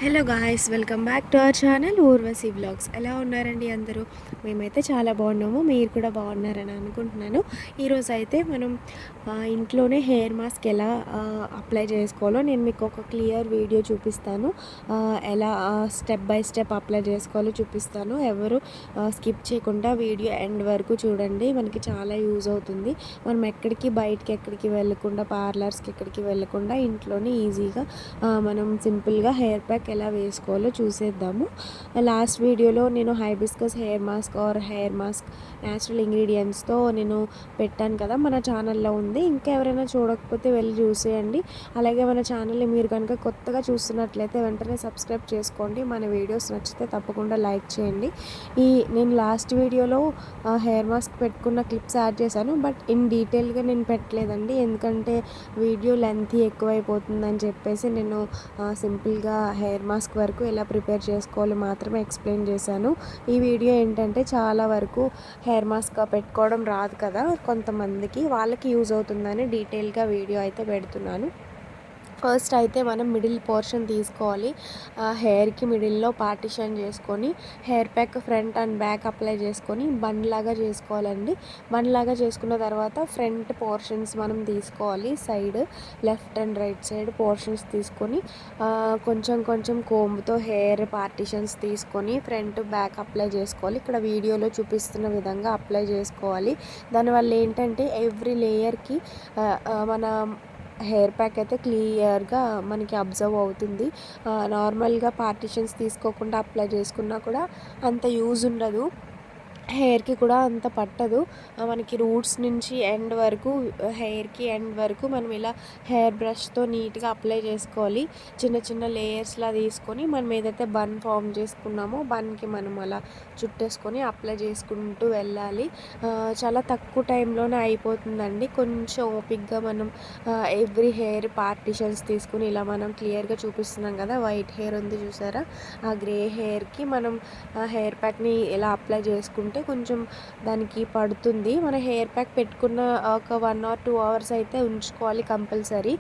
Hello guys, welcome back to our channel Urvashi vlogs. ఎలా ఉన్నారండి అందరూ? మేమైతే చాలా బాగున్నాము. మీరు కూడా బాగున్నారని అనుకుంటున్నాను. ఈరోజు అయితే మనం ఇంట్లోనే హెయిర్ మాస్క్ ఎలా అప్లై చేసుకోవాలో నేను మీకు ఒక క్లియర్ వీడియో చూపిస్తాను. ఎలా స్టెప్ బై స్టెప్ అప్లై చేసుకోవాలో చూపిస్తాను. ఎవరు స్కిప్ చేయకుండా వీడియో ఎండ్ వరకు చూడండి. మనకి చాలా యూజ్ అవుతుంది. మనం బయటికి వెళ్ళకుండా, పార్లర్స్కి ఎక్కడికి వెళ్ళకుండా ఇంట్లోనే ఈజీగా మనం సింపుల్గా హెయిర్ ప్యాక్ ఎలా వేసుకోవాలో చూసేద్దాము. లాస్ట్ వీడియోలో నేను హైబిస్కస్ హెయిర్ మాస్క్ న్యాచురల్ ఇంగ్రీడియంట్స్తో నేను పెట్టాను కదా, మన ఛానల్లో ఉంది. ఇంకా ఎవరైనా చూడకపోతే వెళ్ళి చూసేయండి. అలాగే మన ఛానల్ని మీరు కనుక కొత్తగా చూస్తున్నట్లయితే వెంటనే సబ్స్క్రైబ్ చేసుకోండి. మన వీడియోస్ నచ్చితే తప్పకుండా లైక్ చేయండి. నేను లాస్ట్ వీడియోలో హెయిర్ మాస్క్ పెట్టుకున్న క్లిప్స్ యాడ్ చేశాను, బట్ ఇన్ డీటెయిల్గా నేను పెట్టలేదండి. ఎందుకంటే వీడియో లెంత్ ఎక్కువైపోతుందని చెప్పేసి నేను సింపుల్గా హెయిర్ మాస్క్ వరకు ఎలా ప్రిపేర్ చేసుకోవాలో మాత్రమే ఎక్స్ప్లెయిన్ చేశాను. ఈ వీడియో ఏంటంటే చాలా వరకు హెయిర్ మాస్క్ పెట్టుకోవడం రాదు కదా కొంతమందికి, వాళ్ళకి యూజ్ అవుతుందని డీటెయిల్గా వీడియో అయితే పెడుతున్నాను. ఫస్ట్ అయితే మనం మిడిల్ పోర్షన్ తీసుకోవాలి. హెయిర్కి మిడిల్లో పార్టిషన్ చేసుకొని hair pack front and back apply చేసుకొని లాగా చేసుకోవాలండి. లాగా చేసుకున్న తర్వాత ఫ్రంట్ పోర్షన్స్ మనం తీసుకోవాలి. Side left and right side portions తీసుకొని కొంచెం కొంచెం కోంబ్తో హెయిర్ పార్టిషన్స్ తీసుకొని ఫ్రంట్ బ్యాక్ అప్లై చేసుకోవాలి. ఇక్కడ వీడియోలో చూపిస్తున్న విధంగా అప్లై చేసుకోవాలి. దానివల్ల ఏంటంటే ఎవ్రీ లేయర్కి మన హెయిర్ ప్యాక్ అయితే క్లియర్గా మనకి అబ్జర్వ్ అవుతుంది. నార్మల్గా పార్టిషన్స్ తీసుకోకుండా అప్లై చేసుకున్నా కూడా అంత యూజ్ ఉండదు. హెయిర్కి కూడా అంత పట్టదు. మనకి రూట్స్ నుంచి హెయిర్కి ఎండ్ వరకు మనం ఇలా హెయిర్ బ్రష్తో నీట్గా అప్లై చేసుకోవాలి. చిన్న చిన్న లేయర్స్లా తీసుకొని మనం ఏదైతే బన్ ఫామ్ చేసుకున్నామో బన్కి మనం అలా చుట్టేసుకొని అప్లై చేసుకుంటూ వెళ్ళాలి. చాలా తక్కువ టైంలోనే అయిపోతుందండి. కొంచెం ఓపిక్గా మనం ఎవ్రీ హెయిర్ పార్టిషన్స్ తీసుకుని ఇలా మనం క్లియర్గా చూపిస్తున్నాం కదా, వైట్ హెయిర్ ఉంది చూసారా, ఆ గ్రే హెయిర్కి మనం హెయిర్ ప్యాక్ని ఇలా అప్లై చేసుకుంటే కొంచెం దానికి పడుతుంది. మన హెయిర్ ప్యాక్ పెట్టుకున్న ఒక 1 or 2 hours అయితే ఉంచుకోవాలి కంపల్సరీ.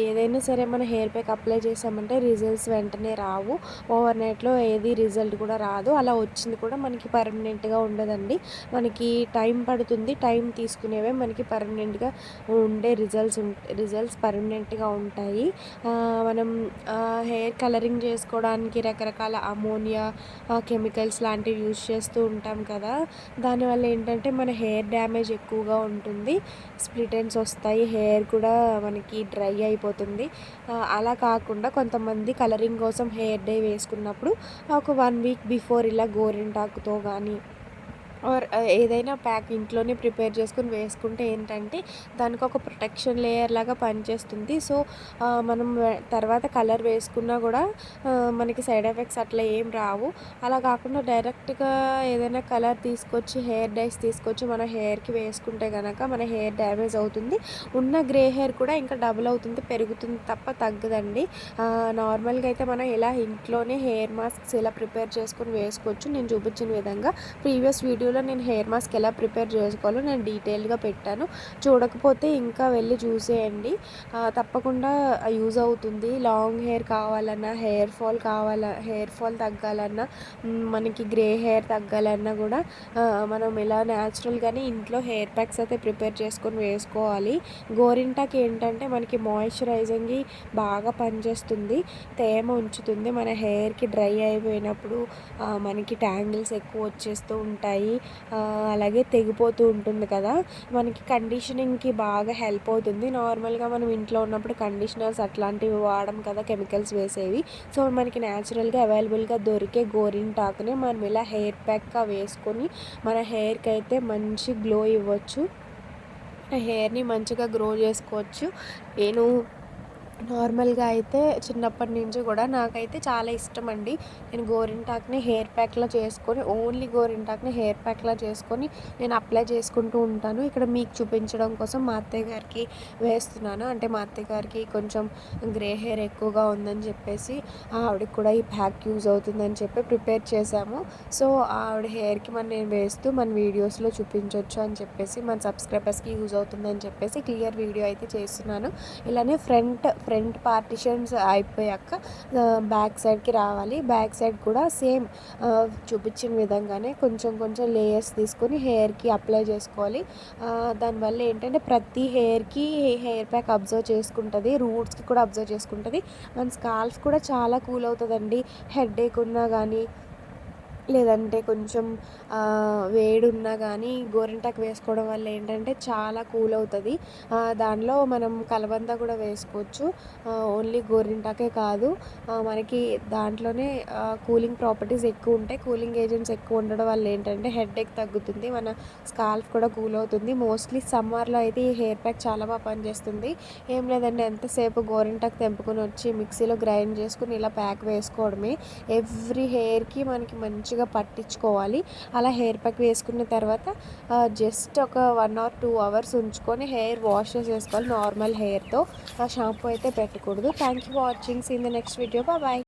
ఏదైనా సరే మన హెయిర్ ప్యాక్ అప్లై చేసామంటే రిజల్ట్స్ వెంటనే రావు. ఓవర్ నైట్లో ఏది రిజల్ట్ కూడా రాదు. అలా వచ్చింది కూడా మనకి పర్మనెంట్గా ఉండదండి. మనకి టైం పడుతుంది. టైం తీసుకునేవే మనకి పర్మనెంట్గా ఉండే రిజల్ట్స్ పర్మనెంట్గా ఉంటాయి. మనం హెయిర్ కలరింగ్ చేసుకోవడానికి రకరకాల అమోనియా కెమికల్స్ లాంటివి యూజ్ చేస్తూ ఉంటాం కదా, దానివల్ల ఏంటంటే మన హెయిర్ డ్యామేజ్ ఎక్కువగా ఉంటుంది. స్ప్లిట్ ఎండ్స్ వస్తాయి, హెయిర్ కూడా మనకి డ్రై అయిపోతుంది. అలా కాకుండా కొంతమంది కలరింగ్ కోసం హెయిర్ డై వేసుకున్నప్పుడు ఒక 1 week బిఫోర్ ఇలా గోరింటాకుతో కానీ ఆర్ ఏదైనా ప్యాక్ ఇంట్లోనే ప్రిపేర్ చేసుకుని వేసుకుంటే ఏంటంటే దానికి ఒక ప్రొటెక్షన్ లేయర్ లాగా పనిచేస్తుంది. సో మనం తర్వాత కలర్ వేసుకున్నా కూడా మనకి సైడ్ ఎఫెక్ట్స్ అట్లా ఏం రావు. అలా కాకుండా డైరెక్ట్గా ఏదైనా కలర్ హెయిర్ డైస్ తీసుకొచ్చి మన హెయిర్కి వేసుకుంటే కనుక మన హెయిర్ డ్యామేజ్ అవుతుంది. ఉన్న గ్రే హెయిర్ కూడా ఇంకా డబుల్ అవుతుంది, పెరుగుతుంది తప్ప తగ్గదండి. నార్మల్గా అయితే మనం ఇలా ఇంట్లోనే హెయిర్ మాస్క్స్ ఇలా ప్రిపేర్ చేసుకుని వేసుకోవచ్చు. నేను చూపించిన విధంగా ప్రీవియస్ వీడియోలో నేను హెయిర్ మాస్క్ ఎలా ప్రిపేర్ చేసుకోవాలో నేను డీటెయిల్గా పెట్టాను. చూడకపోతే ఇంకా వెళ్ళి చూసేయండి. తప్పకుండా యూజ్ అవుతుంది. లాంగ్ హెయిర్ కావాలన్నా, హెయిర్ ఫాల్ తగ్గాలన్నా, మనకి గ్రే హెయిర్ తగ్గాలన్నా కూడా మనం ఇలా న్యాచురల్గానే ఇంట్లో హెయిర్ ప్యాక్స్ అయితే ప్రిపేర్ చేసుకొని వేసుకోవాలి. గోరింటాక్ ఏంటంటే మనకి మాయిశ్చరైజింగ్కి బాగా పనిచేస్తుంది, తేమ ఉంచుతుంది. మన హెయిర్కి డ్రై అయిపోయినప్పుడు మనకి ట్యాంగిల్స్ ఎక్కువ వచ్చేస్తూ ఉంటాయి, అలాగే తెగిపోతూ ఉంటుంది కదా, మనకి కండిషనింగ్కి బాగా హెల్ప్ అవుతుంది. నార్మల్గా మనం ఇంట్లో ఉన్నప్పుడు కండిషనర్స్ అట్లాంటివి వాడడం కదా, కెమికల్స్ వేసేవి. సో మనకి న్యాచురల్గా అవైలబుల్గా దొరికే గోరింటాకుని మనం ఇలా హెయిర్ ప్యాక్గా వేసుకొని మన హెయిర్కి అయితే మంచి గ్లో ఇవ్వచ్చు, హెయిర్ని మంచిగా గ్రో చేసుకోవచ్చు. నేను నార్మల్గా అయితే చిన్నప్పటి నుంచి కూడా నాకైతే చాలా ఇష్టం అండి. నేను గోరింటాక్ని హెయిర్ ప్యాక్లా చేసుకొని, ఓన్లీ గోరింటాక్ని హెయిర్ ప్యాక్లా చేసుకొని నేను అప్లై చేసుకుంటూ ఉంటాను. ఇక్కడ మీకు చూపించడం కోసం మా అత్తయ్య గారికి వేస్తున్నాను. అంటే మా అత్తయ్య గారికి కొంచెం గ్రే హెయిర్ ఎక్కువగా ఉందని చెప్పేసి ఆవిడకి కూడా ఈ ప్యాక్ యూజ్ అవుతుందని చెప్పి ప్రిపేర్ చేశాము. సో ఆవిడ హెయిర్కి నేను వేస్తూ మన వీడియోస్లో చూపించవచ్చు అని చెప్పేసి, మన సబ్స్క్రైబర్స్కి యూజ్ అవుతుందని చెప్పేసి క్లియర్ వీడియో అయితే చేస్తున్నాను. ఇలానే ఫ్రంట్ ఫ్రంట్ పార్టిషన్స్ అయిపోయాక బ్యాక్ సైడ్కి రావాలి. బ్యాక్ సైడ్ కూడా సేమ్ చూపించిన విధంగానే కొంచెం కొంచెం లేయర్స్ తీసుకొని హెయిర్కి అప్లై చేసుకోవాలి. దానివల్ల ఏంటంటే ప్రతి హెయిర్కి హెయిర్ ప్యాక్ అబ్జర్వ్ చేసుకుంటుంది, రూట్స్కి కూడా అబ్జర్వ్ చేసుకుంటుంది. మన స్కాల్ఫ్ కూడా చాలా కూల్ అవుతుందండి. హెడేక్ ఉన్నా కానీ లేదంటే కొంచెం వేడున్నా కానీ గోరింటాకు వేసుకోవడం వల్ల ఏంటంటే చాలా కూల్ అవుతుంది. దానిలో మనం కలబంద కూడా వేసుకోవచ్చు. ఓన్లీ గోరింటాకే కాదు, మనకి దాంట్లోనే కూలింగ్ ప్రాపర్టీస్ ఎక్కువ ఉంటాయి. కూలింగ్ ఏజెంట్స్ ఎక్కువ ఉండడం వల్ల ఏంటంటే హెడేక్ తగ్గుతుంది, మన స్కాల్ఫ్ కూడా కూల్ అవుతుంది. మోస్ట్లీ సమ్మర్లో అయితే ఈ హెయిర్ ప్యాక్ చాలా బాగా పనిచేస్తుంది. ఏం లేదండి, ఎంతసేపు గోరింటాకు తెంపుకొని వచ్చి మిక్సీలో గ్రైండ్ చేసుకుని ఇలా ప్యాక్ వేసుకోవడమే. ఎవ్రీ హెయిర్కి మనకి మంచిగా పట్టించుకోవాలి. అలా హెయిర్ ప్యాక్ వేసుకున్న తర్వాత జస్ట్ ఒక 1 or 2 hours ఉంచుకొని హెయిర్ వాష్ చేసేసుకోవాలి నార్మల్ హెయిర్తో. షాంపూ అయితే పెట్టకూడదు. Thank you for watching. See in the next video. Bye.